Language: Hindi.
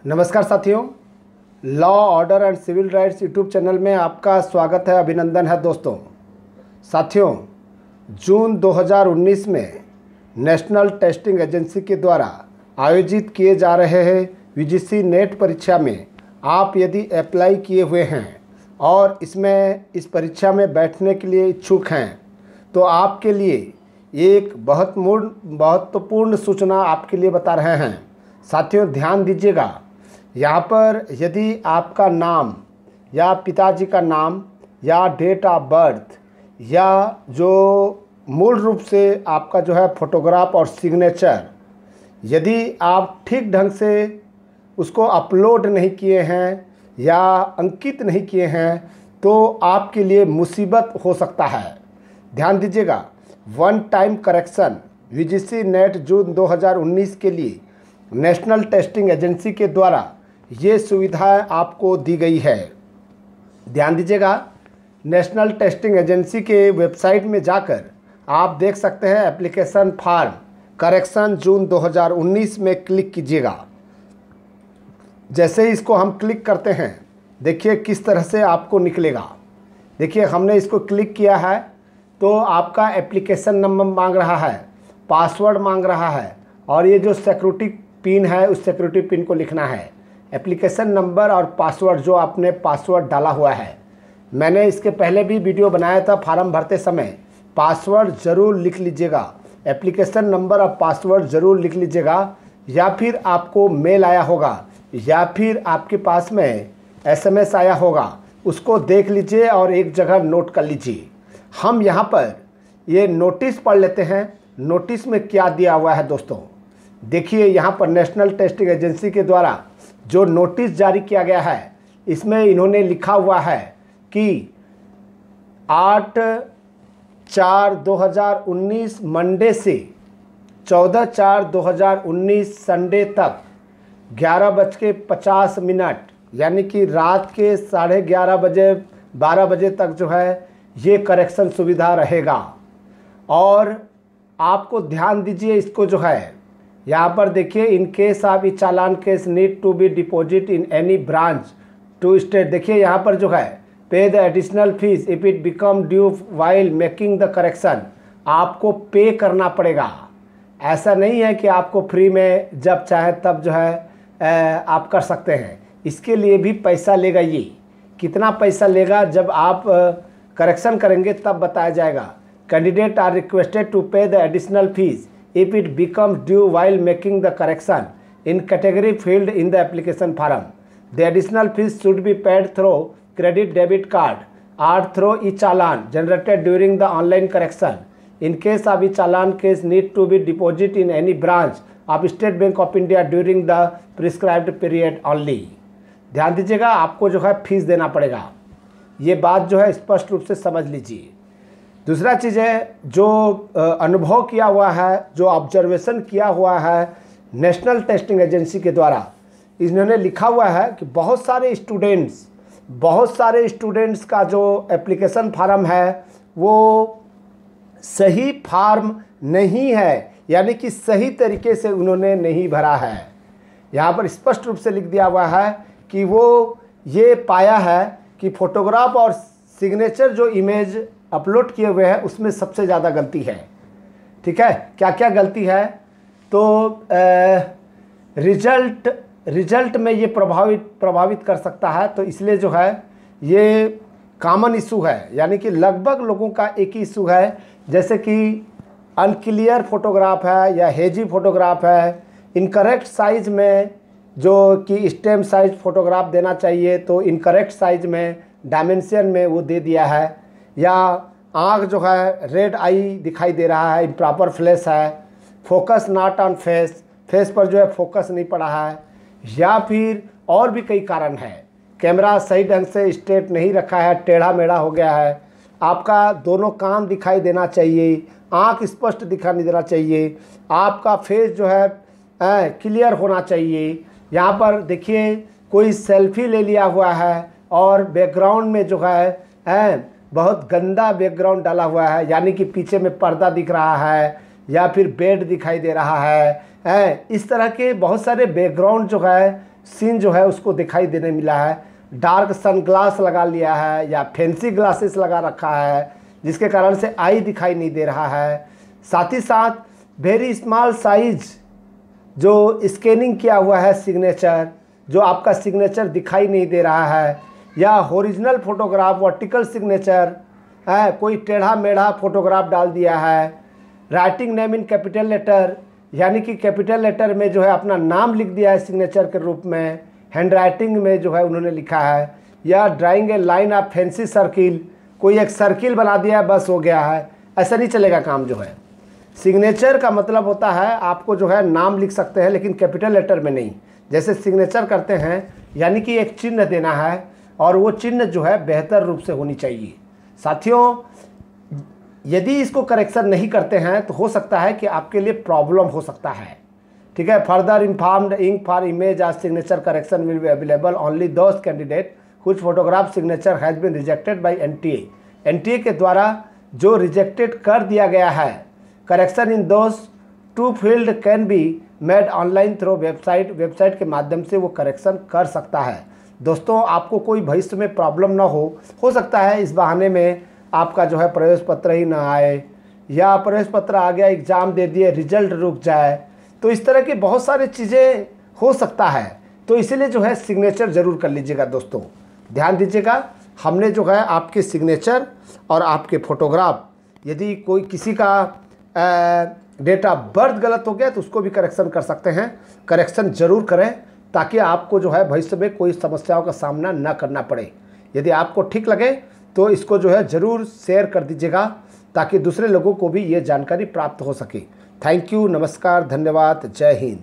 नमस्कार साथियों, law order and civil rights YouTube channel में आपका स्वागत है, अभिनंदन है दोस्तों। साथियों, जून 2019 में नेशनल टेस्टिंग एजेंसी के द्वारा आयोजित किए जा रहे हैं यूजीसी नेट परीक्षा में आप यदि अप्लाई किए हुए हैं और इस परीक्षा में बैठने के लिए इच्छुक हैं तो आपके लिए एक बहुत महत्वपूर्ण सूचना आपके लिए बता रहे हैं। साथियों, ध्यान दीजिएगा। यहाँ पर यदि आपका नाम या पिताजी का नाम या डेट ऑफ बर्थ या जो मूल रूप से आपका जो है फोटोग्राफ और सिग्नेचर, यदि आप ठीक ढंग से उसको अपलोड नहीं किए हैं या अंकित नहीं किए हैं तो आपके लिए मुसीबत हो सकता है। ध्यान दीजिएगा। One time correction UGC NET June 2019 के लिए नेशनल टेस्टिंग एजेंसी के द्वारा ये सुविधाएं आपको दी गई है। ध्यान दीजिएगा। नेशनल टेस्टिंग एजेंसी के वेबसाइट में जाकर आप देख सकते हैं एप्लीकेशन फॉर्म करेक्शन जून 2019 में क्लिक कीजिएगा। जैसे ही इसको हम क्लिक करते हैं, देखिए किस तरह से आपको निकलेगा। देखिए, हमने इसको क्लिक किया है तो आपका एप्लीकेशन नंबर मांग रहा है, पासवर्ड मांग रहा है और ये जो सिक्योरिटी पिन है उस सिक्योरिटी पिन को लिखना है। एप्लीकेशन नंबर और पासवर्ड जो आपने पासवर्ड डाला हुआ है, मैंने इसके पहले भी वीडियो बनाया था। फॉर्म भरते समय पासवर्ड ज़रूर लिख लीजिएगा, एप्लीकेशन नंबर और पासवर्ड ज़रूर लिख लीजिएगा। या फिर आपको मेल आया होगा या फिर आपके पास में एसएमएस आया होगा, उसको देख लीजिए और एक जगह नोट कर लीजिए। हम यहाँ पर ये नोटिस पढ़ लेते हैं। नोटिस में क्या दिया हुआ है दोस्तों, देखिए। यहाँ पर नेशनल टेस्टिंग एजेंसी के द्वारा जो नोटिस जारी किया गया है, इसमें इन्होंने लिखा हुआ है कि 8/4/2019 मंडे से 14/4/2019 संडे तक 11:50 यानी कि रात के 11:30 बजे 12 बजे तक जो है ये करेक्शन सुविधा रहेगा। और आपको ध्यान दीजिए, इसको जो है यहाँ पर देखिए, in case of E challan case need to be deposit in any branch to state. देखिए यहाँ पर जो है pay the additional fees if it become due while making the correction. आपको पे करना पड़ेगा। ऐसा नहीं है कि आपको फ्री में जब चाहे तब जो है आप कर सकते हैं। इसके लिए भी पैसा लेगा। ये कितना पैसा लेगा जब आप करेक्शन करेंगे तब बताया जाएगा। कैंडिडेट आर रिक्वेस्टेड टू पे the additional fees if it becomes due while making the correction in category filled in the application form. The additional fees should be paid through credit debit card or through e-challan generated during the online correction. In case of e-challan case need to be deposited in any branch of State Bank of India during the prescribed period only. ध्यान दीजिएगा, आपको जो है फीस देना पड़ेगा। ये बात जो है स्पष्ट रूप से समझ लीजिए। दूसरा चीज़ है, जो अनुभव किया हुआ है, जो ऑब्जर्वेशन किया हुआ है नेशनल टेस्टिंग एजेंसी के द्वारा, इन्होंने लिखा हुआ है कि बहुत सारे स्टूडेंट्स का जो एप्लीकेशन फार्म है वो सही फार्म नहीं है, यानी कि सही तरीके से उन्होंने नहीं भरा है। यहाँ पर स्पष्ट रूप से लिख दिया हुआ है कि वो ये पाया है कि फोटोग्राफ और सिग्नेचर जो इमेज अपलोड किए हुए हैं उसमें सबसे ज़्यादा गलती है। ठीक है, क्या क्या गलती है? तो रिजल्ट में ये प्रभावित कर सकता है। तो इसलिए जो है ये कॉमन इशू है, यानी कि लगभग लोगों का एक ही इशू है। जैसे कि अनक्लियर फोटोग्राफ है या हेजी फोटोग्राफ है, इनकरेक्ट साइज़ में जो कि स्टेम साइज फोटोग्राफ देना चाहिए तो इनकरेक्ट साइज में डायमेंशन में वो दे दिया है, या आँख जो है रेड आई दिखाई दे रहा है, इम्प्रॉपर फ्लैश है, फोकस नॉट ऑन फेस पर जो है फोकस नहीं पड़ा है, या फिर और भी कई कारण हैं। कैमरा सही ढंग से स्ट्रेट नहीं रखा है, टेढ़ा मेढ़ा हो गया है, आपका दोनों कान दिखाई देना चाहिए, आँख स्पष्ट दिखाई नहीं देना चाहिए, आपका फेस जो है क्लियर होना चाहिए। यहाँ पर देखिए कोई सेल्फी ले लिया हुआ है और बैकग्राउंड में जो है बहुत गंदा बैकग्राउंड डाला हुआ है, यानी कि पीछे में पर्दा दिख रहा है या फिर बेड दिखाई दे रहा है। इस तरह के बहुत सारे बैकग्राउंड जो है सीन जो है उसको दिखाई देने मिला है। डार्क सनग्लास लगा लिया है या फैंसी ग्लासेस लगा रखा है, जिसके कारण से आई दिखाई नहीं दे रहा है। साथ ही साथ वेरी स्मॉल साइज जो स्कैनिंग किया हुआ है सिग्नेचर, जो आपका सिग्नेचर दिखाई नहीं दे रहा है, या ओरिजिनल फोटोग्राफ वर्टिकल सिग्नेचर है, कोई टेढ़ा मेढ़ा फोटोग्राफ डाल दिया है। Writing name in capital letter, यानी कि कैपिटल लेटर में जो है अपना नाम लिख दिया है सिग्नेचर के रूप में, हैंड राइटिंग में जो है उन्होंने लिखा है। या drawing A line of fancy circle, कोई एक सर्किल बना दिया है बस हो गया है। ऐसा नहीं चलेगा काम जो है। सिग्नेचर का मतलब होता है आपको जो है नाम लिख सकते हैं, लेकिन कैपिटल लेटर में नहीं। जैसे सिग्नेचर करते हैं यानी कि एक चिन्ह देना है, और वो चिन्ह जो है बेहतर रूप से होनी चाहिए। साथियों, यदि इसको करेक्शन नहीं करते हैं तो हो सकता है कि आपके लिए प्रॉब्लम हो सकता है। ठीक है। Further informed ink for image as signature correction will be available only those candidate whose photograph signature has been rejected by NTA. NTA के द्वारा जो रिजेक्टेड कर दिया गया है, correction in those two field can be made online through website. Website के माध्यम से वो करेक्शन कर सकता है। दोस्तों, आपको कोई भविष्य में प्रॉब्लम ना हो सकता है इस बहाने में आपका जो है प्रवेश पत्र ही ना आए, या प्रवेश पत्र आ गया एग्ज़ाम दे दिए रिजल्ट रुक जाए, तो इस तरह की बहुत सारी चीज़ें हो सकता है। तो इसीलिए जो है सिग्नेचर ज़रूर कर लीजिएगा। दोस्तों ध्यान दीजिएगा, हमने जो है आपके सिग्नेचर और आपके फ़ोटोग्राफ, यदि कोई किसी का डेट ऑफ बर्थ गलत हो गया तो उसको भी करेक्शन कर सकते हैं। करेक्शन ज़रूर करें ताकि आपको जो है भविष्य में कोई समस्याओं का सामना न करना पड़े। यदि आपको ठीक लगे तो इसको जो है ज़रूर शेयर कर दीजिएगा ताकि दूसरे लोगों को भी ये जानकारी प्राप्त हो सके। थैंक यू, नमस्कार, धन्यवाद, जय हिंद।